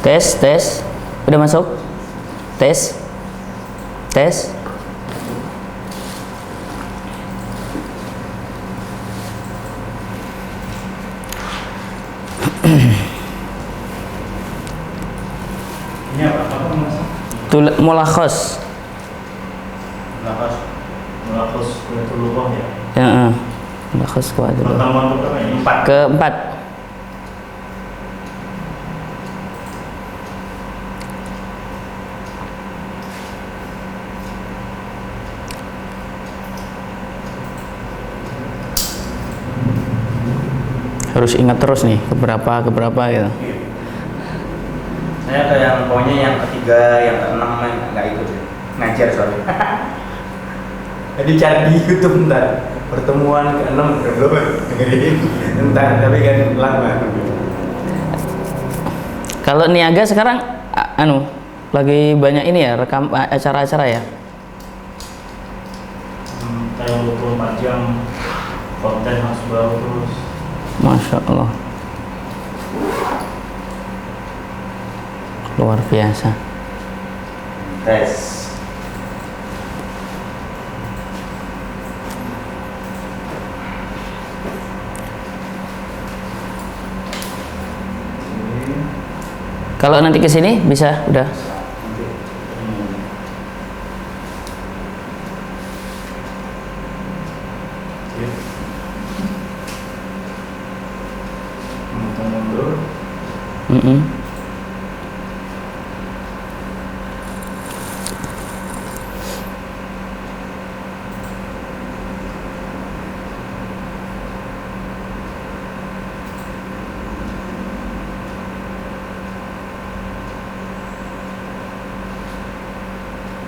Tes, tes. Udah masuk? Tes. Tes. Ini apa maksudnya? Mulakhas. Mulakhas kuliah ya. Ya, mulakhas kuliah. Pertemuan berapa ini? Keempat. Harus ingat terus nih keberapa gitu. Saya ke yang pokoknya yang ketiga, yang keenam nggak ikut ya. Ngajar soalnya. Jadi cari di YouTube ntar pertemuan keenam belum ntar tapi kan lama. Kalau niaga sekarang lagi banyak ini ya, rekam acara-acara ya. Kayak 24 jam konten harus baru terus. Masya Allah, luar biasa. Tes. Kalau nanti ke sini bisa udah.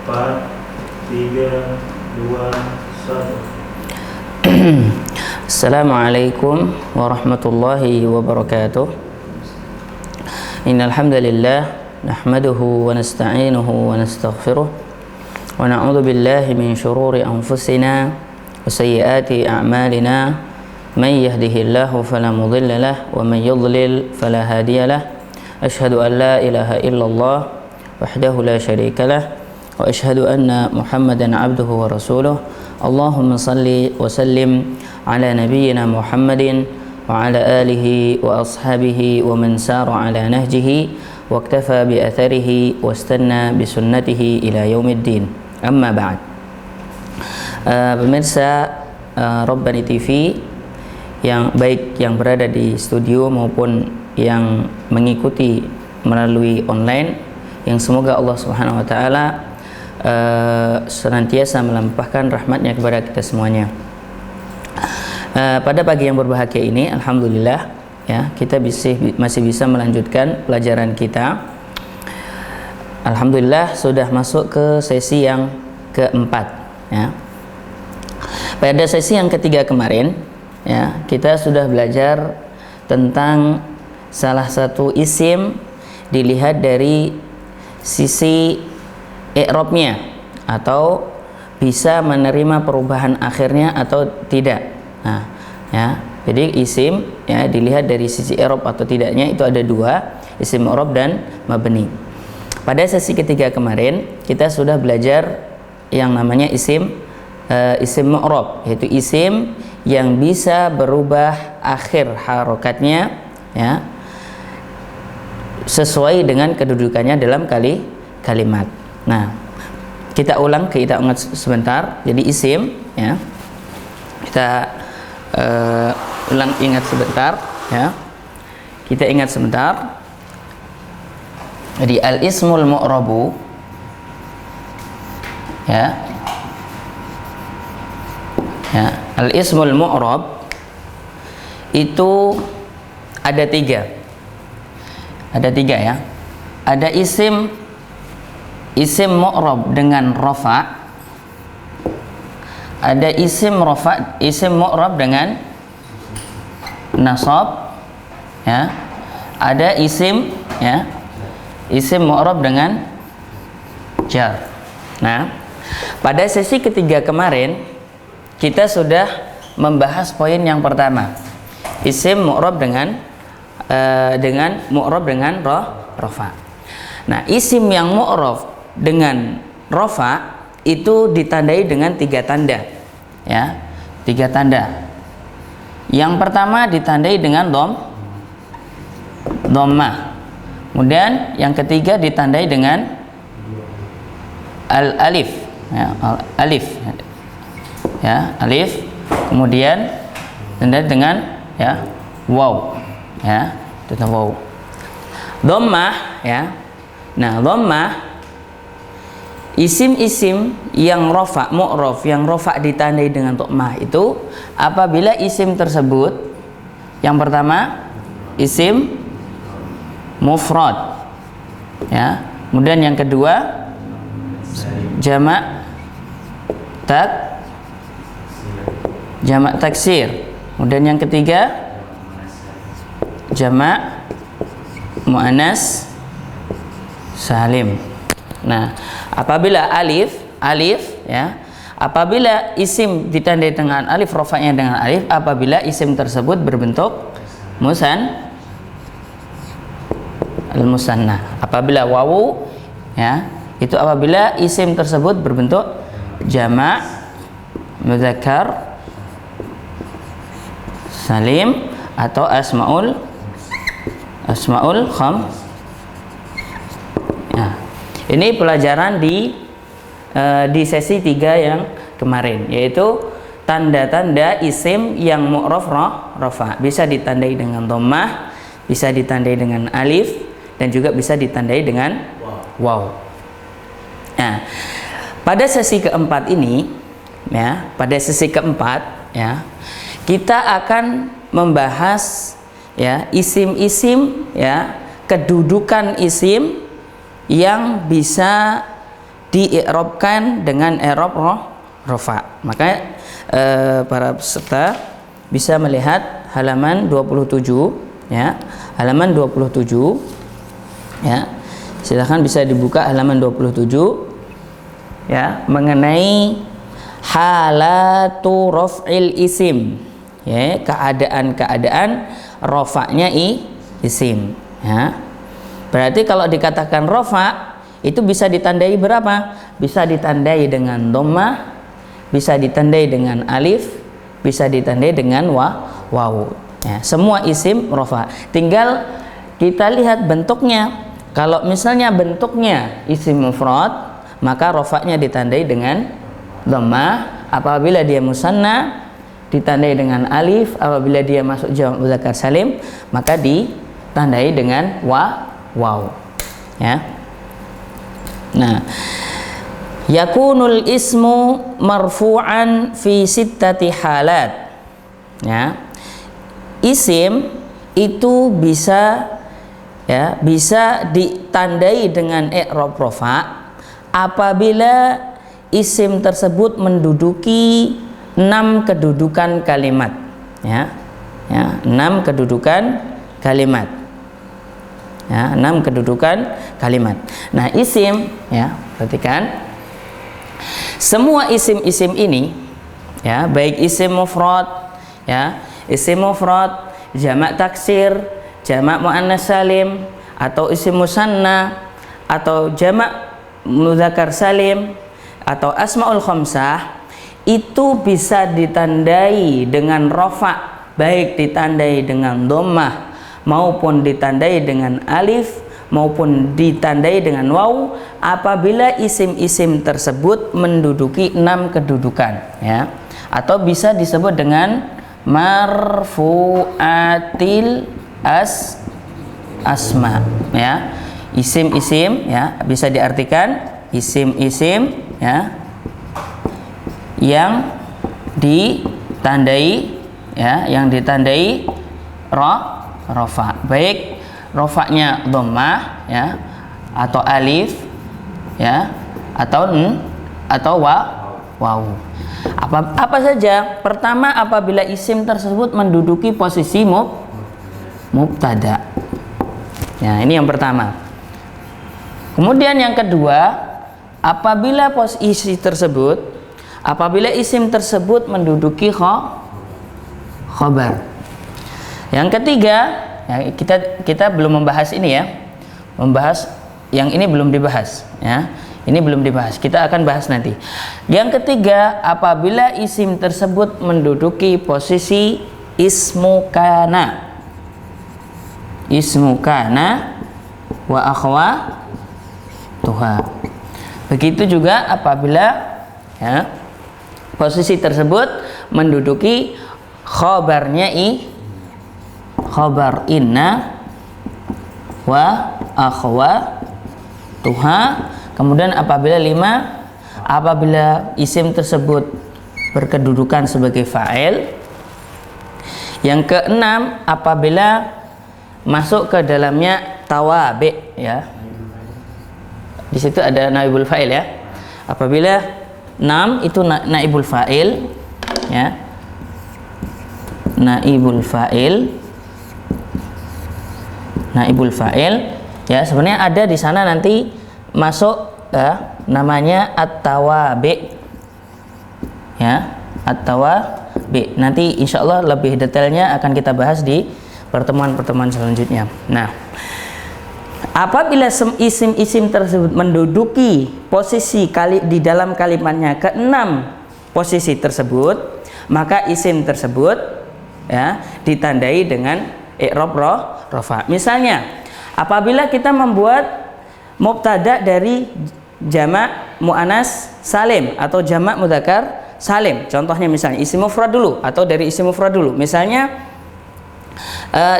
Empat, tiga, dua, satu. Assalamualaikum warahmatullahi wabarakatuh. Innal hamdalillah nahmaduhu wa nasta'inuhu wa nastaghfiruh wa na'udzu billahi min shururi anfusina wa sayyiati a'malina. Man yahdihillahu fala mudilla lahu wa man yudlil fala hadiya lahu. Asyhadu an la ilaha illallah wahdahu la syarika lahu wa asyhadu anna Muhammadan abduhu wa rasuluh. Allahumma salli wa sallim ala nabiyyina Muhammadin wa ala alihi wa ashabihi wa man sara ala nahjihi wa iktafa bi atharihi wa istanna bi sunnatihi ila yaumiddin. Amma ba'd. Pemirsa Rabbani TV yang baik yang berada di studio maupun yang mengikuti melalui online, yang semoga Allah Subhanahu wa taala senantiasa melimpahkan rahmatnya kepada kita semuanya. Pada pagi yang berbahagia ini, alhamdulillah ya, kita masih bisa melanjutkan pelajaran kita. Alhamdulillah sudah masuk ke sesi yang keempat ya. Pada sesi yang ketiga kemarin ya, kita sudah belajar tentang salah satu isim dilihat dari sisi i'rabnya, atau bisa menerima perubahan akhirnya atau tidak. Nah, ya, jadi isim ya dilihat dari sisi i'rab atau tidaknya itu ada dua, isim i'rab dan mabni. Pada sesi ketiga kemarin kita sudah belajar yang namanya isim mu'rab, yaitu isim yang bisa berubah akhir harokatnya ya sesuai dengan kedudukannya dalam kalimat. Nah, kita ingat sebentar. Jadi isim ya, kita ingat sebentar ya. Kita ingat sebentar. Jadi al-ismul mu'rabu ya. Ya, al-ismul mu'rab itu ada tiga. Ada tiga ya. Ada isim mu'rab dengan rafa, ada isim mu'rab dengan nasab ya, ada isim mu'rab dengan jar. Nah, pada sesi ketiga kemarin kita sudah membahas poin yang pertama, isim mu'rab dengan mu'rab dengan rafa. Nah, isim yang mu'raf dengan rofa itu ditandai dengan 3 tanda, ya, 3 tanda. Yang pertama ditandai dengan dhammah. Kemudian yang ketiga ditandai dengan alif, ya, alif, ya, alif. Kemudian ditandai dengan ya waw, ya, itu waw. Dhammah, ya. Nah, dhammah isim-isim yang rofa mu'raf, yang rofa ditandai dengan dhammah itu apabila isim tersebut yang pertama isim mufrad, ya. Kemudian yang kedua jamak taksir. Kemudian yang ketiga jamak muannas salim. Nah, apabila alif, ya, apabila isim ditandai dengan alif, rofa'nya dengan alif, apabila isim tersebut berbentuk al-musanna. Apabila wawu, ya, itu apabila isim tersebut berbentuk jamak mudzakkar salim atau asmaul khams. Nah, ini pelajaran di sesi 3 yang kemarin, yaitu tanda-tanda isim yang mu'raf rafa. Bisa ditandai dengan dhammah, bisa ditandai dengan alif, dan juga bisa ditandai dengan waw. Nah, pada sesi keempat ini, ya, pada sesi keempat, ya, kita akan membahas, ya, isim-isim, ya, kedudukan isim yang bisa di-i'rabkan dengan i'rab rafa. Maka para peserta bisa melihat halaman 27, ya. Halaman 27, ya. Silakan bisa dibuka halaman 27, ya, mengenai halatu raf'il isim, ya, keadaan-keadaan rafa'nya isim, ya. Berarti kalau dikatakan rafa itu bisa ditandai berapa? Bisa ditandai dengan dhammah, bisa ditandai dengan alif, bisa ditandai dengan waw. Ya, semua isim rafa. Tinggal kita lihat bentuknya. Kalau misalnya bentuknya isim mufrad, maka rafa'nya ditandai dengan dhammah. Apabila dia musanna, ditandai dengan alif. Apabila dia masuk jamak mudzakkar salim, maka ditandai dengan waw, ya. Nah, yakunul ismu marfu'an fi sittati halat, ya. Isim itu bisa, ya, bisa ditandai dengan i'rab rafa apabila isim tersebut menduduki 6 kedudukan kalimat, ya, 6 kedudukan kalimat. Ya, 6 kedudukan kalimat. Nah, isim, ya, perhatikan semua isim-isim ini, ya, baik isim mufrad, ya, isim mufrad, jamak taksir, jamak muannas salim, atau isim musanna, atau jamak mudzakkar salim, atau asmaul khamsah, itu bisa ditandai dengan rafa, baik ditandai dengan dhammah maupun ditandai dengan alif maupun ditandai dengan waw apabila isim-isim tersebut menduduki 6 kedudukan, ya, atau bisa disebut dengan marfu'atil asma, ya. Isim-isim, ya, bisa diartikan isim-isim, ya, yang ditandai, ya, yang ditandai rafa, baik rafa'nya dhammah, ya, atau alif, ya, atau waw. Apa saja? Pertama, apabila isim tersebut menduduki posisi mubtada. Ya, ini yang pertama. Kemudian yang kedua, apabila posisi tersebut, apabila isim tersebut menduduki khobar. Yang ketiga, ya, kita belum membahas ini, ya, membahas yang ini belum dibahas ya. Ini belum dibahas. Kita akan bahas nanti. Yang ketiga, apabila isim tersebut menduduki posisi ismu kana. Ismu kana wa akhwatuha. Begitu juga apabila ya, posisi tersebut menduduki khabarnya khabar inna wa akhwatuha. Kemudian apabila isim tersebut berkedudukan sebagai fa'il. Yang keenam, apabila masuk ke dalamnya tawabi ya. Di situ ada naibul fa'il ya. Apabila itu naibul fa'il ya. Naibul fa'il ya, sebenarnya ada di sana nanti masuk namanya at-tawabi ya, at-tawabi. Nanti insyaallah lebih detailnya akan kita bahas di pertemuan-pertemuan selanjutnya. Nah, apabila isim-isim tersebut menduduki posisi di dalam kalimatnya keenam posisi tersebut, maka isim tersebut ya ditandai dengan i'rab rafa. Misalnya, apabila kita membuat mubtada dari jamak muannas salim atau jamak mudzakkar salim. Contohnya misalnya isim mufrad dulu atau dari isim mufrad dulu. Misalnya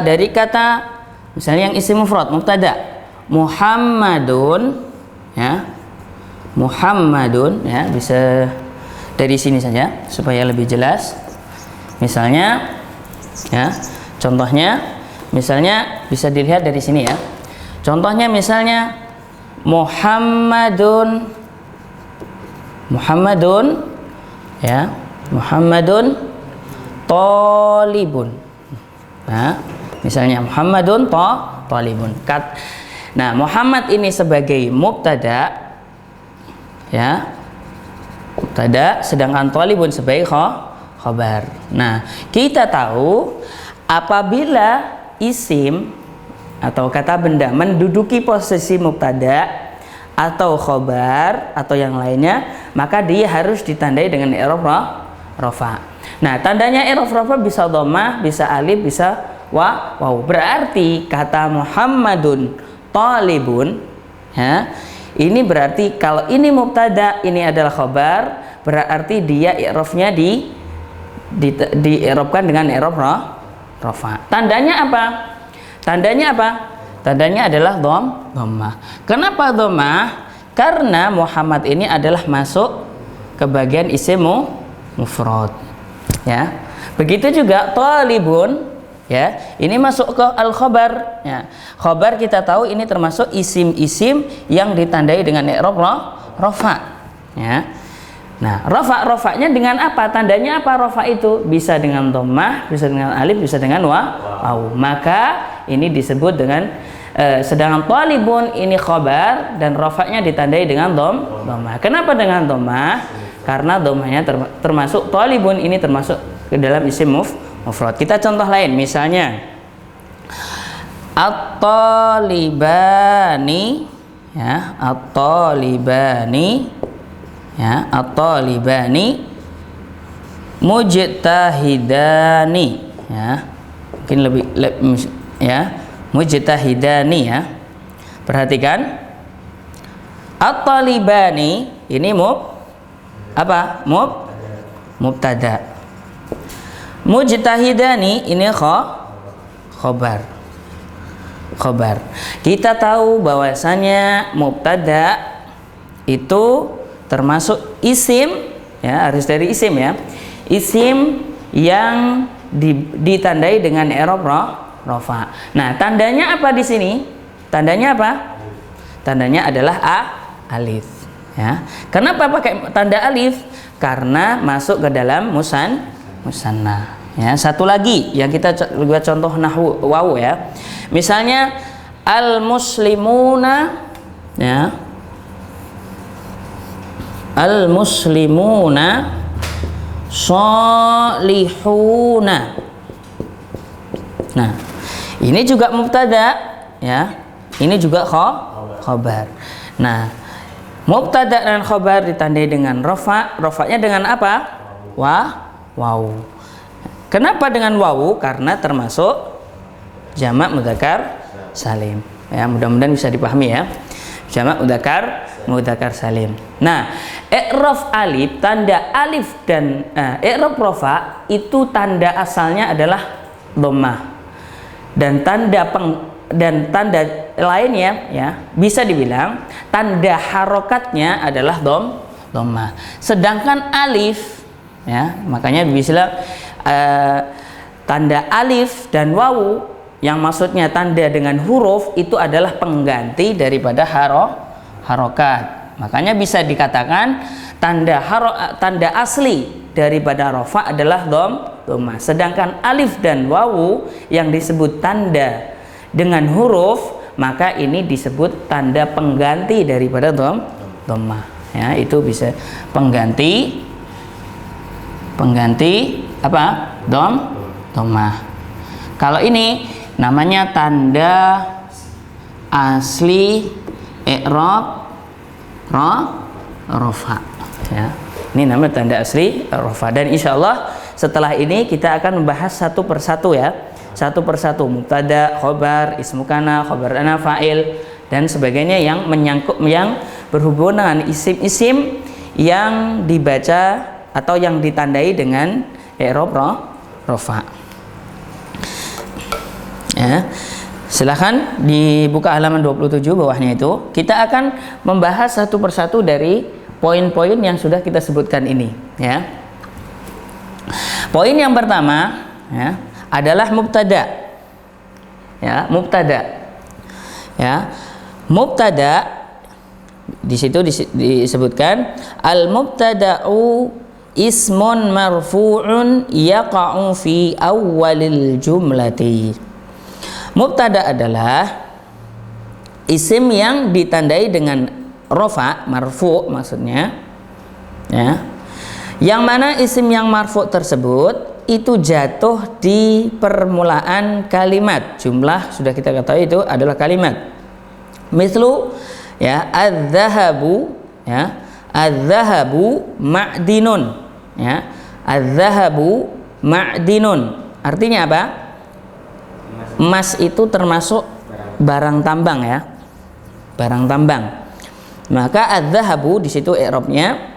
dari kata misalnya yang isim mufrad mubtada Muhammadun ya. Muhammadun ya, bisa dari sini saja supaya lebih jelas. Misalnya ya, contohnya misalnya bisa dilihat dari sini ya. Contohnya misalnya Muhammadun ya, Muhammadun talibun. Nah, misalnya Muhammadun talibun. Nah, Muhammad ini sebagai mubtada ya. Mubtada, sedangkan talibun sebagai khabar. Nah, kita tahu apabila isim atau kata benda menduduki posisi mubtada atau khabar atau yang lainnya, maka dia harus ditandai dengan i'rab rafa. Nah, tandanya i'rab rafa bisa dhammah, bisa alif, bisa waw. Berarti kata Muhammadun talibun ya, ini berarti kalau ini mubtada, ini adalah khabar, berarti dia i'rabnya di-i'rabkan dengan i'rab rafa. Tandanya apa? Tandanya adalah dhammah. Kenapa dhammah? Karena Muhammad ini adalah masuk ke bagian isim mufrad. Ya. Begitu juga talibun ya, ini masuk ke al-khabar ya. Khabar kita tahu ini termasuk isim-isim yang ditandai dengan i'rab rafa ya. Nah, rafa'nya dengan apa? Tandanya apa rafa itu? Bisa dengan dhammah, bisa dengan alif, bisa dengan waw. Maka ini disebut dengan sedangkan talibun ini khabar dan rafa'nya ditandai dengan dhammah. Kenapa dengan dhammah? Karena dhammahnya termasuk talibun ini termasuk ke dalam isim mufrad. Kita contoh lain, misalnya at-talibani ya, at-talibani mujtahidani ya. Mungkin lebih ya, mujtahidani ya. Perhatikan, at-talibani ini mubtada. Mujtahidani ini khabar. Kita tahu bahwasanya mubtada itu termasuk isim ya, harus dari isim ya. Isim yang ditandai dengan i'rab rafa. Nah, tandanya apa di sini? Tandanya apa? Tandanya adalah alif ya. Kenapa pakai tanda alif? Karena masuk ke dalam musanna ya. Satu lagi yang kita buat contoh nahwu wawu ya. Misalnya al-muslimuna ya. Al-muslimuna sholihuna. Nah, ini juga mubtada ya. Ini juga khobar. Nah, mubtada dan khobar ditandai dengan rofa. Rofanya dengan apa? Waw. Kenapa dengan wawu? Karena termasuk jamak mudzakkar salim. Ya, mudah-mudahan bisa dipahami ya. Jamak mudzakkar salim. Nah, i'rab alif, tanda alif dan i'rab rofa itu tanda asalnya adalah dhammah. Dan tanda lainnya ya bisa dibilang tanda harokatnya adalah dhammah. Sedangkan alif ya, makanya bisa tanda alif dan wawu yang maksudnya tanda dengan huruf itu adalah pengganti daripada harokat. Makanya bisa dikatakan tanda asli daripada rofa adalah dhammah. Sedangkan alif dan wawu yang disebut tanda dengan huruf, maka ini disebut tanda pengganti daripada dhammah. Ya, itu bisa pengganti apa? Dhammah. Kalau ini namanya tanda asli i'rab rofa. Ya, ini namanya tanda asli rofa. Dan insya Allah setelah ini kita akan membahas satu persatu ya, satu persatu mubtada, khobar, ismu kana, khobar ana, fa'il dan sebagainya yang menyangkut, yang berhubungan dengan isim-isim yang dibaca atau yang ditandai dengan i'rab rofa. Ya, silahkan dibuka halaman 27 bawahnya itu. Kita akan membahas satu persatu dari poin-poin yang sudah kita sebutkan ini. Ya. Poin yang pertama ya, adalah mubtada. Ya, mubtada. Ya, mubtada di situ disebutkan al-mubtada'u ismun marfu'un yaqa'u fi awwalil jumlati. Mubtada adalah isim yang ditandai dengan rofa, marfu maksudnya ya. Yang mana isim yang marfu tersebut itu jatuh di permulaan kalimat. Jumlah sudah kita ketahui itu adalah kalimat. Mislu ya, adz-dzahabu ya, adz-dzahabu ma'dinun ya. Adz-dzahabu ma'dinun. Artinya apa? Emas itu termasuk barang tambang ya, barang tambang. Maka adz-dzahabu di situ i'rabnya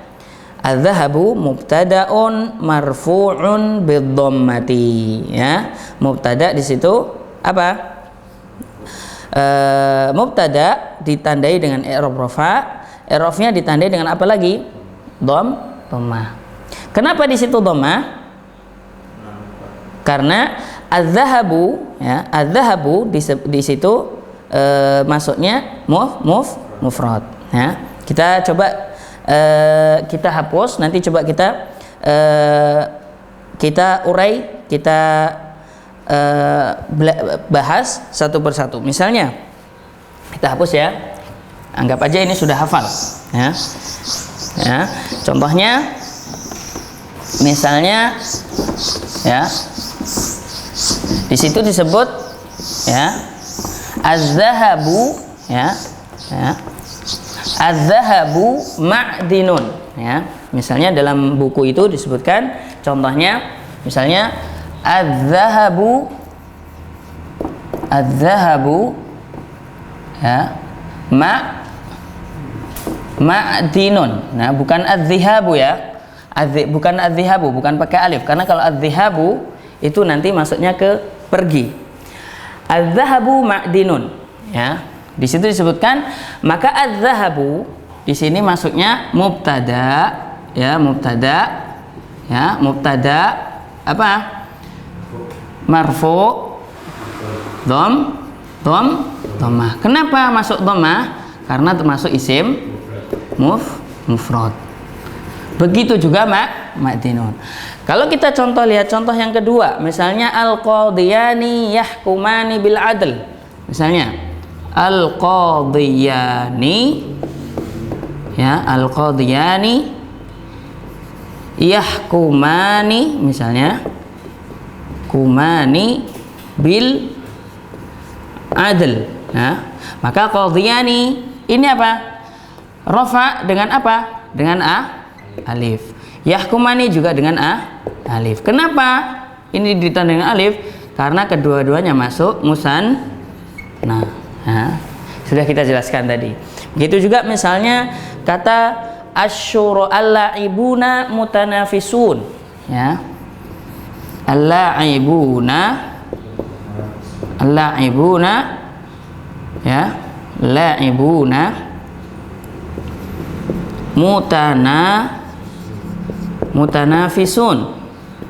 adz-dzahabu mubtada'un marfu'un bidhammati ya. Mubtada di situ apa? Mubtada ditandai dengan i'rab rafa, i'rabnya ditandai dengan apa lagi? Dhammah. Kenapa di situ dhammah? Karena adz-dzahabu ya, adz-dzahabu di situ masuknya mufrad ya. Kita coba kita hapus, nanti coba kita urai, kita bahas satu persatu. Misalnya kita hapus ya, anggap aja ini sudah hafal ya. Ya, contohnya misalnya ya, di situ disebut ya az-zahabu ya, ya az-zahabu ma'dinun ya. Misalnya dalam buku itu disebutkan contohnya misalnya az-zahabu ya ma'dinun. Nah, bukan az-zihabu ya. Bukan az-zihabu, bukan pakai alif, karena kalau az-zihabu itu nanti masuknya ke pergi. Az-zahabu ma'dinun ya. Di situ disebutkan maka az-zahabu di sini masuknya mubtada ya, mubtada ya, mubtada apa? Marfu dhammah. Kenapa masuk dhammah? Karena termasuk isim mufrad. Begitu juga ma'dinun. Kalau kita lihat contoh yang kedua, misalnya al-qadiyani yahkumani bil adl. Misalnya al-qadiyani ya, al-qadiyani yahkumani, misalnya kumani bil adl ya. Maka qadiyani ini apa? Rafa dengan apa? Dengan alif. Yahkumani juga dengan alif. Kenapa ini ditanda dengan alif? Karena kedua-duanya masuk musanna. Nah, sudah kita jelaskan tadi. Begitu juga misalnya kata asyura al-la'ibuna mutanafisun, ya. Al-la'ibuna ya, la'ibuna mutanafisun,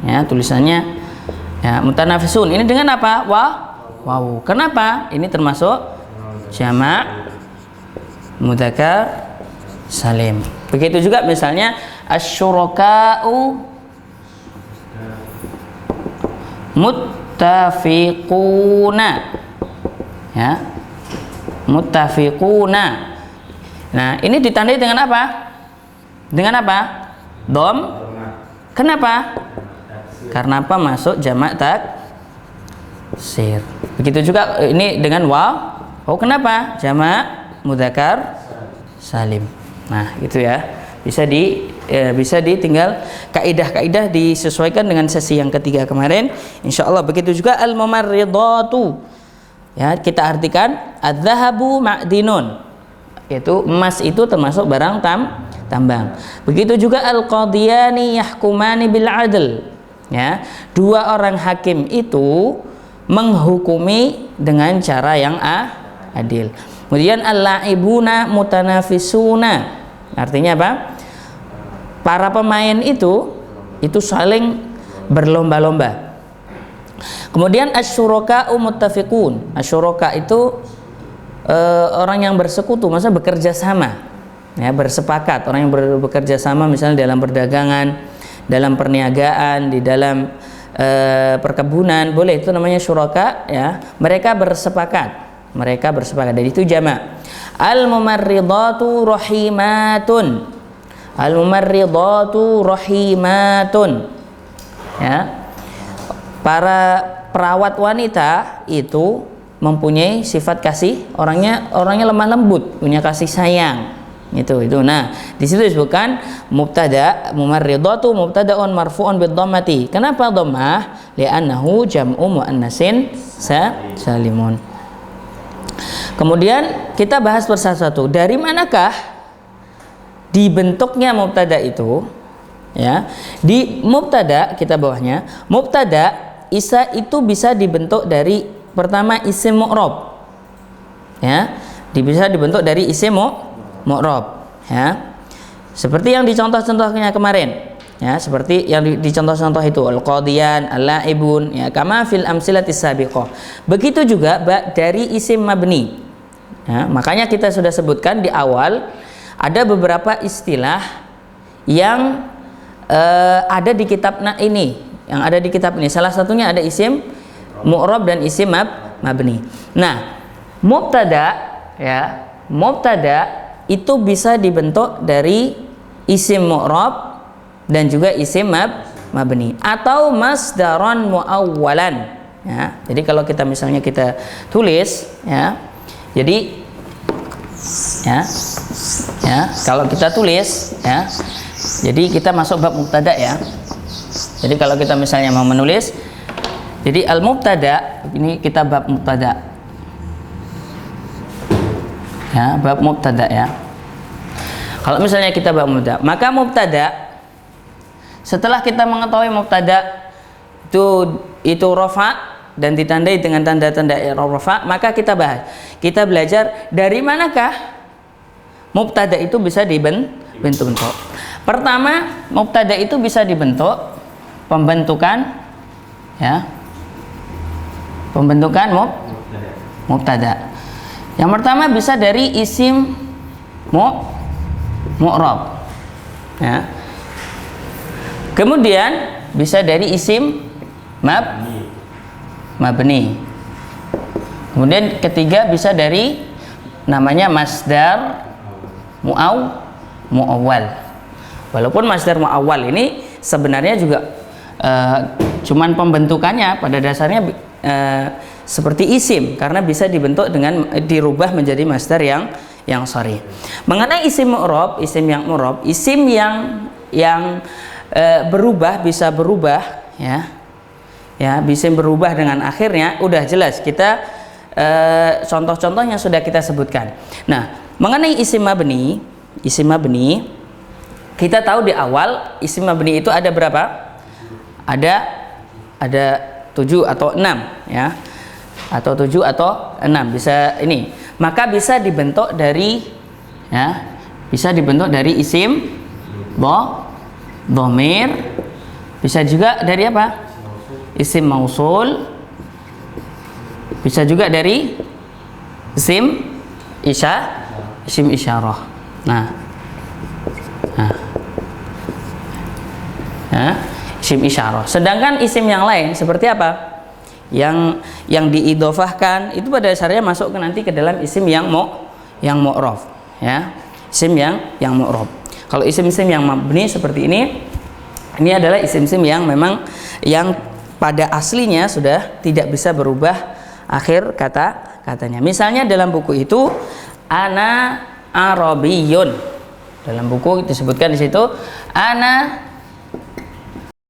ya, tulisannya ya, mutanafisun. Ini dengan apa? Waw. Kenapa? Ini termasuk jamak mudzakkar salim. Begitu juga misalnya asyuraka'u muttafiquna, ya, muttafiquna. Nah, ini ditandai dengan apa? Dengan apa? Dom. Kenapa? Karena apa? Masuk jamak taksir. Begitu juga ini dengan waw. Oh, kenapa? Jamak mudzakkar salim. Nah, itu ya. Bisa ditinggal kaidah-kaidah disesuaikan dengan sesi yang ketiga kemarin. Insyaallah. Begitu juga al-mumarridatu. Ya, kita artikan adz-dzahabu ma'dinun. Yaitu emas itu termasuk barang tambang. Begitu juga al-qadiyani yahkumani bil adl. Ya, dua orang hakim itu menghukumi dengan cara yang adil. Kemudian al-la'ibuna mutanafisuna. Artinya apa? Para pemain itu saling berlomba-lomba. Kemudian asyuraka muttafiqun. Asyuraka itu orang yang bersekutu, maksudnya bekerja sama, ya, bersepakat. Orang yang bekerja sama misalnya dalam perdagangan, dalam perniagaan, di dalam perkebunan, boleh, itu namanya syuraka, ya. Mereka bersepakat. Dan itu jamak. Al-mumarridatu rahimatun. Al-mumarridatu rahimatun. Ya. Para perawat wanita itu mempunyai sifat kasih, orangnya lemah lembut, punya kasih sayang. Itu. Nah, di situ disebutkan mubtada, mumarridatu mubtadaun marfu'un bid-dhammati. Kenapa dhammah? Li'annahu jam'u muannatsin salimun. Kemudian kita bahas persatu-satu. Dari manakah dibentuknya mubtada itu? Ya, di mubtada kita bawahnya, mubtada itu bisa dibentuk dari pertama isim mu'rab. Ya, bisa dibentuk dari isim mu'rab, ya. Seperti yang dicontoh-contohnya kemarin. Ya, seperti yang dicontoh-contoh itu al-qadiyan, al-la'ibun, ya, kama fil amsilatis sabiqah. Begitu juga dari isim mabni. Ya, makanya kita sudah sebutkan di awal ada beberapa istilah yang ada di kitab ini, salah satunya ada isim mu'rab dan isim mabni. Nah, mubtada itu bisa dibentuk dari isim mu'rab dan juga isim mabni atau masdaron muawwalan, ya. Jadi kalau kita misalnya kita tulis, ya. Jadi kalau kita tulis, ya. Jadi kita masuk bab mubtada, ya. Jadi kalau kita misalnya mau menulis, jadi al-mubtada, ini kita bab mubtada. Ya, bab mubtada, ya. Kalau misalnya kita bab mubtada, maka mubtada, setelah kita mengetahui mubtada itu rafa dan ditandai dengan tanda-tanda rafa, maka kita belajar dari manakah mubtada itu bisa dibentuk. Pertama, mubtada itu bisa dibentuk pembentukan, ya. Pembentukan mubtada. Yang pertama bisa dari isim mu'rab, ya. Kemudian bisa dari isim mabni. Kemudian ketiga bisa dari namanya masdar muawwal. Walaupun masdar muawwal ini sebenarnya juga cuman pembentukannya pada dasarnya seperti isim, karena bisa dibentuk dengan dirubah menjadi masdar sharih. Mengenai isim mu'rab, isim yang mu'rab, isim yang berubah, bisa berubah, ya bisa berubah dengan akhirnya, udah jelas kita contoh-contohnya sudah kita sebutkan. Nah, mengenai isim mabni, kita tahu di awal isim mabni itu ada berapa? Ada 7 atau 6, ya, atau 7 atau 6 bisa ini. Maka bisa dibentuk dari, ya, bisa dibentuk dari isim dhamir, bisa juga dari apa? Isim mausul, bisa juga dari isim isyarah. Isim isyarah. Sedangkan isim yang lain seperti apa? Yang diidhofahkan itu pada dasarnya masuk nanti ke dalam isim yang mu'rab, ya. Isim yang mu'rab. Kalau isim-isim yang mabni seperti ini adalah isim-isim yang memang yang pada aslinya sudah tidak bisa berubah akhir katanya. Misalnya dalam buku itu ana arabiyun. Dalam buku disebutkan di situ ana